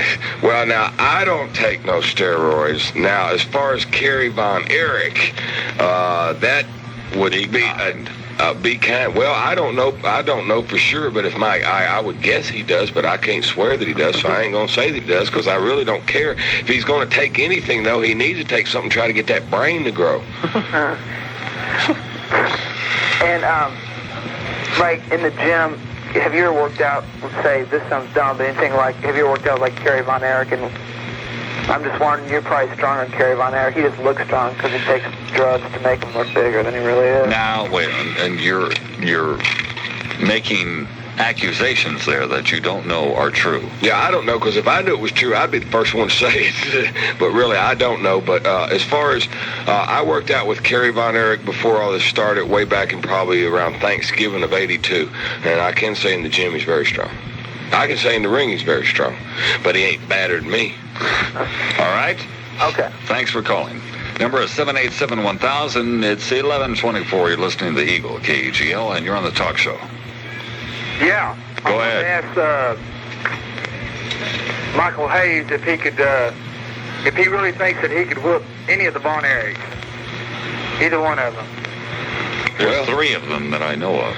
S2: Well, now, I don't take no steroids. Now, as far as Kerry Von Erich, that would be kind. Well, I don't know for sure, but if I would guess he does, but I can't swear that he does, so I ain't gonna say that he does, because I really don't care. If he's gonna take anything, though, he needs to take something to try to get that brain to grow.
S8: And like in the gym, have you ever worked out? Let's say this sounds dumb, but anything like, have you ever worked out like Kerry Von Erich? And I'm just wondering, you're probably stronger than Kerry Von Erich. He just looks strong because he takes drugs to make him look bigger than he really is.
S1: Now, wait, and you're making accusations there that you don't know are true.
S2: Yeah, I don't know, because if I knew it was true, I'd be the first one to say it. But really, I don't know. But as far as I worked out with Kerry Von Erich before all this started, way back in probably around Thanksgiving of '82, and I can say in the gym he's very strong. I can say in the ring he's very strong, but he ain't badder than me.
S1: All right?
S8: Okay.
S1: Thanks for calling. Number is 787-1000. It's 11:24. You're listening to the Eagle, KEGL, and you're on the talk show.
S5: Yeah.
S1: Go ahead.
S5: I want to ask Michael Hayes if he could, if he really thinks that he could whoop any of the Von Erichs. Either one of them.
S1: There's three of them that I know of.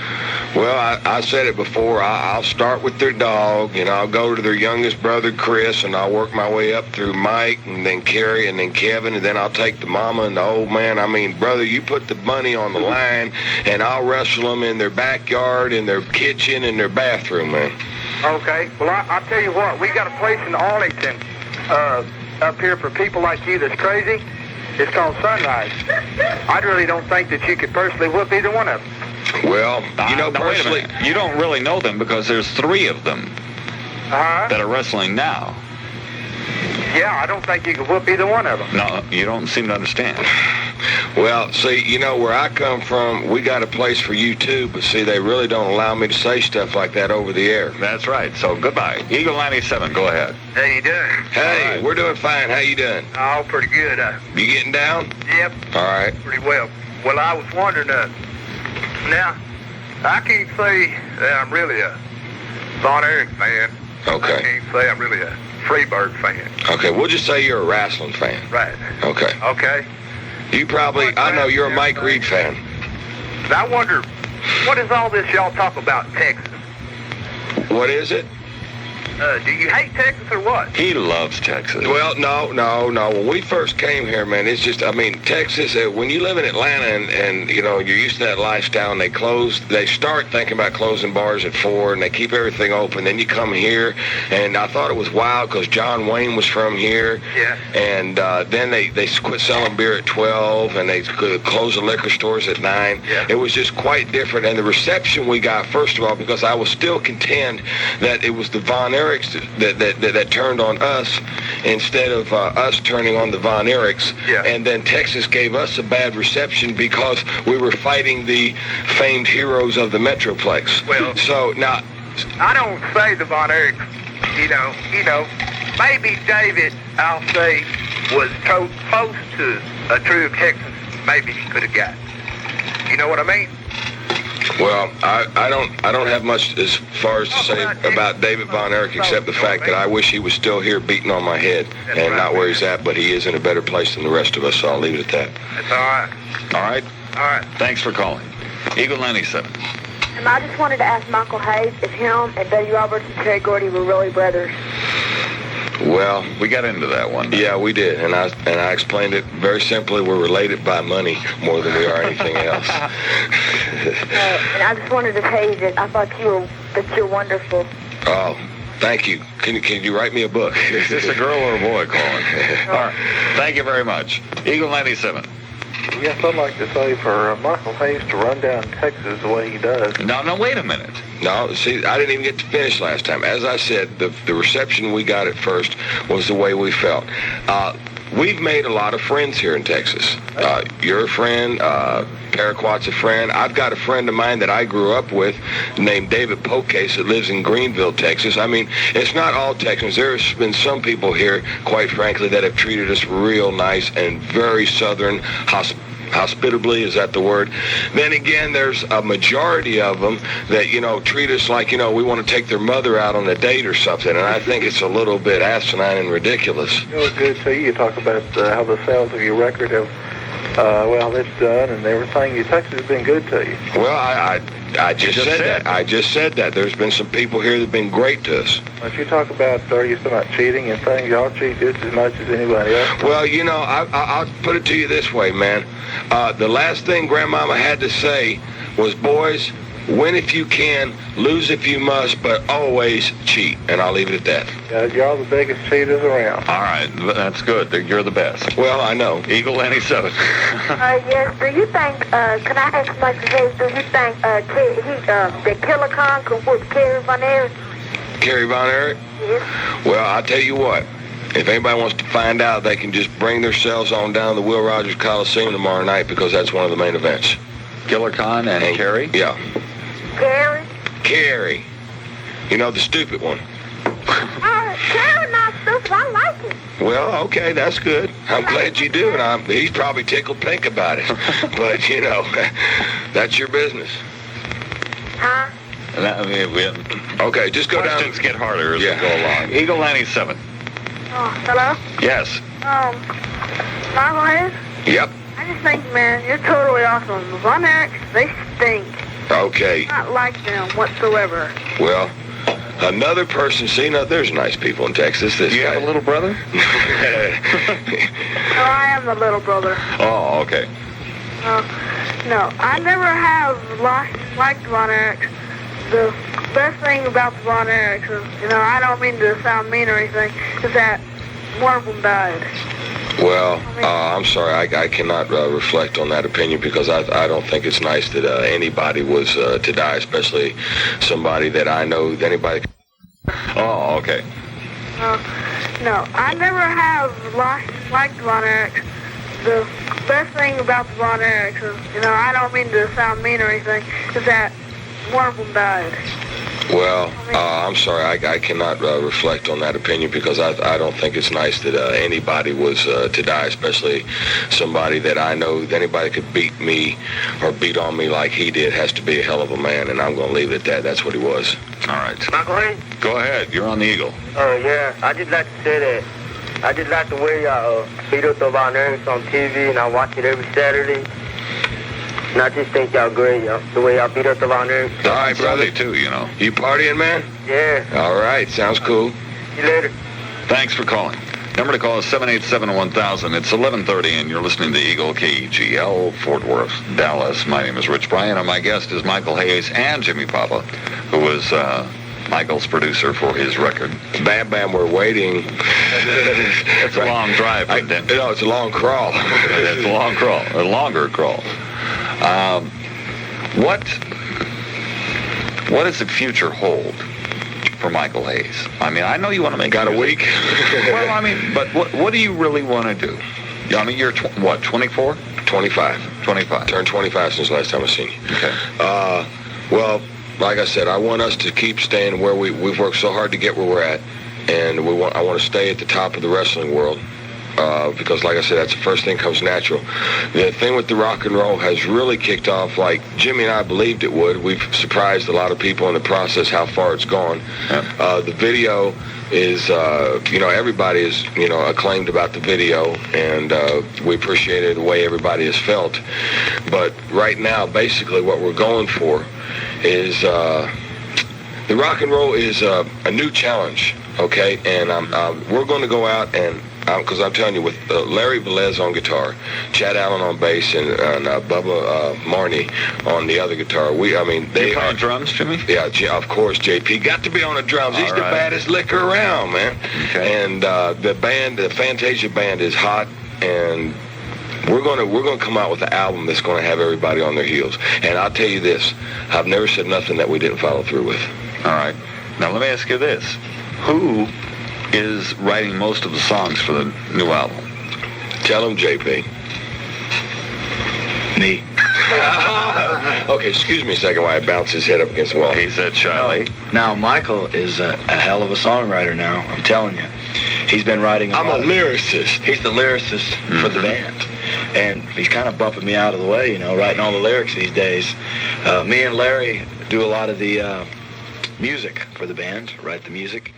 S2: Well, I said it before. I'll start with their dog, and I'll go to their youngest brother, Chris, and I'll work my way up through Mike, and then Kerry, and then Kevin, and then I'll take the mama and the old man. I mean, brother, you put the money on the line, and I'll wrestle them in their backyard, in their kitchen, in their bathroom, man.
S5: Okay. Well, I'll tell you what. We got a place in Arlington up here for people like you that's crazy. It's called Sunrise. I really don't think that you could personally whoop either one of them.
S2: Well, you know,
S1: now,
S2: personally,
S1: wait a minute. You don't really know them because there's three of them that are wrestling now.
S5: Yeah, I don't think you could whoop either one of them.
S1: No, you don't seem to understand.
S2: well, see, you know, where I come from, we got a place for you, too, but see, they really don't allow me to say stuff like that over the air.
S1: That's right. So, goodbye. Eagle 97, go ahead.
S5: How you doing?
S2: Hey,
S1: right.
S2: we're doing fine. How you doing?
S5: Oh, pretty good.
S2: You getting down?
S5: Yep.
S2: All right.
S5: Pretty well. Well, I was wondering, now, I can't say that I'm really a Von Erich fan.
S2: Okay.
S5: I can't say I'm really a Freebird fan.
S2: Okay, we'll just say you're a wrestling fan.
S5: Right.
S2: Okay.
S5: Okay.
S2: You probably, I know you're a Mike Reed fan.
S5: And I wonder, what is all this y'all talk about in Texas?
S2: What is it?
S5: Do you hate Texas or what?
S1: He loves Texas.
S2: Well, no. When we first came here, man, it's just, I mean, Texas, when you live in Atlanta and you know, you're used to that lifestyle, and they start thinking about closing bars at 4, and they keep everything open. Then you come here, and I thought it was wild because John Wayne was from here.
S5: Yeah.
S2: And then they quit selling beer at 12, and they closed the liquor stores at 9.
S5: Yeah.
S2: It was just quite different. And the reception we got, first of all, because I will still contend that it was the Von Erichs that turned on us instead of us turning on the Von Erichs.
S5: Yeah.
S2: And then Texas gave us a bad reception because we were fighting the famed heroes of the Metroplex.
S5: Well,
S2: so now,
S5: I don't say the Von Erichs, you know, maybe David, I'll say, was close to a true Texan. Maybe he could have got. You know what I mean?
S2: well, I don't have much as far as to say about David Von Erich except the fact that I wish he was still here beating on my head and not where he's at, but he is in a better place than the rest of us, so I'll leave it at that.
S5: That's all right.
S1: All right?
S5: All right.
S1: Thanks for calling. Eagle 97.
S3: And I just wanted to ask Michael Hayes if him and Betty Roberts and Terry Gordy were really brothers.
S2: Well,
S1: We got into that one.
S2: yeah, we did, and I explained it very simply. We're related by money more than we are anything else.
S3: And I just wanted to tell you that I thought that you're wonderful.
S2: Oh, thank you. Can you write me a book?
S1: Is this a girl or a boy calling? All right. Thank you very much. Eagle 97.
S5: Yes, I'd like to say for Michael Hayes to run down Texas the way he does.
S1: No, wait a minute.
S2: No, see, I didn't even get to finish last time. As I said, the reception we got at first was the way we felt. We've made a lot of friends here in Texas. You're a friend. Paraquat's a friend. I've got a friend of mine that I grew up with named David Pocase that lives in Greenville, Texas. I mean, it's not all Texans. There's been some people here, quite frankly, that have treated us real nice and very southern hospitably, is that the word? Then again, there's a majority of them that, treat us like, we want to take their mother out on a date or something, and I think it's a little bit asinine and ridiculous.
S9: It's good to you. You talk about how the sales of your record have, it's done and everything. Your Texas has been good to you.
S2: Well, I just said that. I just said that. There's been some people here that have been great to us.
S9: But you talk about, you still not cheating and things. Y'all cheat just as much as anybody else.
S2: Well, I'll put it to you this way, man. The last thing Grandmama had to say was, boys, win if you can, lose if you must, but always cheat. And I'll leave it at that.
S9: Y'all the biggest cheaters around.
S1: All right, that's good. You're the best.
S2: Well, I know.
S1: Eagle 97.
S3: Yes, do you think, can I ask Michael Hayes, do you think that Killer Khan could whoop Kerry Von Erich?
S2: Kerry Von Erich?
S3: Yes.
S2: Well, I'll tell you what. If anybody wants to find out, they can just bring themselves on down to the Will Rogers Coliseum tomorrow night, because that's one of the main events.
S1: Killer Khan and Kerry?
S2: Yeah.
S3: Kerry?
S2: Kerry. The stupid one.
S3: Kerry not stupid. I like him.
S2: Well, okay, that's good. I'm glad you do, and he's probably tickled pink about it. But, that's your business.
S3: Huh?
S2: Okay, just go down.
S1: Questions get harder as we go along. Eagle 97.
S3: Oh, hello?
S1: Yes.
S3: Michael Hayes?
S2: Yep.
S3: I just think, man, you're totally awesome. Von Erich, they stink.
S2: Okay.
S3: Not like them whatsoever.
S2: Well, another person, there's nice people in Texas. This
S1: Do you
S2: guy.
S1: have a little brother?
S3: No, I am the little brother.
S1: Oh, okay.
S3: No, I never have liked Von Erich. The best thing about the Von Erichs is, I don't mean to sound mean or anything, is that one of them died.
S2: Well, I'm sorry, I cannot reflect on that opinion, because I don't think it's nice that anybody was to die, especially somebody that I know that anybody.
S1: Oh, okay.
S3: No, I never have liked Von Erich. The best thing about the Von Erichs is, I don't mean to sound mean or anything, is that one of them died.
S2: Well, I'm sorry, I cannot reflect on that opinion, because I don't think it's nice that anybody was to die, especially somebody that I know that anybody could beat me or beat on me like he did has to be a hell of a man, and I'm going to leave it at that. That's what he was.
S1: All right.
S5: Michael Hayes?
S1: Go ahead. You're on the Eagle.
S5: Oh, yeah. I just like to say that I just like the way y'all beat up the Von Erichs on TV, and I watch it every Saturday. And I just think y'all great, the way y'all beat up the Von Erichs.
S2: All right, brother.
S1: Too,
S2: You partying, man?
S5: Yeah.
S2: All right, sounds cool.
S5: See you later.
S1: Thanks for calling. Number to call is 787-1000. It's 11:30, and you're listening to Eagle KGL, Fort Worth, Dallas. My name is Rich Bryan, and my guest is Michael Hayes and Jimmy Papa, who was Michael's producer for his record.
S2: Bam Bam, we're waiting.
S1: It's a long drive.
S2: It's a long crawl.
S1: It's a long crawl, a longer crawl. What does the future hold for Michael Hayes? I mean, I know you want to make
S2: Got a week?
S1: Well, I mean, but what do you really want to do? I mean, you're 24?
S2: 25.
S1: 25.
S2: Turned 25 since last time I seen you.
S1: Okay.
S2: Well, like I said, I want us to keep staying where we've worked so hard to get where we're at, and I want to stay at the top of the wrestling world. Because, like I said, that's the first thing comes natural. The thing with the rock and roll has really kicked off like Jimmy and I believed it would. We've surprised a lot of people in the process how far it's gone. Yeah. The video is, everybody is, acclaimed about the video, and we appreciated the way everybody has felt. But right now, basically what we're going for is the rock and roll is a new challenge, okay? And we're going to go out and because I'm telling you, with Larry Velez on guitar, Chad Allen on bass, and Bubba Marney on the other guitar. They
S1: are on drums, Jimmy.
S2: Yeah, of course. JP got to be on the drums. He's the baddest licker around, man.
S1: Okay.
S2: And the band, the Fantasia band, is hot, and we're gonna come out with an album that's gonna have everybody on their heels. And I'll tell you this: I've never said nothing that we didn't follow through with.
S1: All right. Now let me ask you this: who is writing most of the songs for the new album?
S2: Tell him, JP.
S6: Me.
S2: Okay, excuse me a second while I bounce his head up against the wall.
S1: He said shyly.
S6: Now, Michael is a hell of a songwriter now, I'm telling you. He's been writing
S2: I'm a lyricist.
S6: He's the lyricist for the band. and he's kind of bumping me out of the way, you know, writing all the lyrics these days. Me and Larry do a lot of the music for the band, write the music.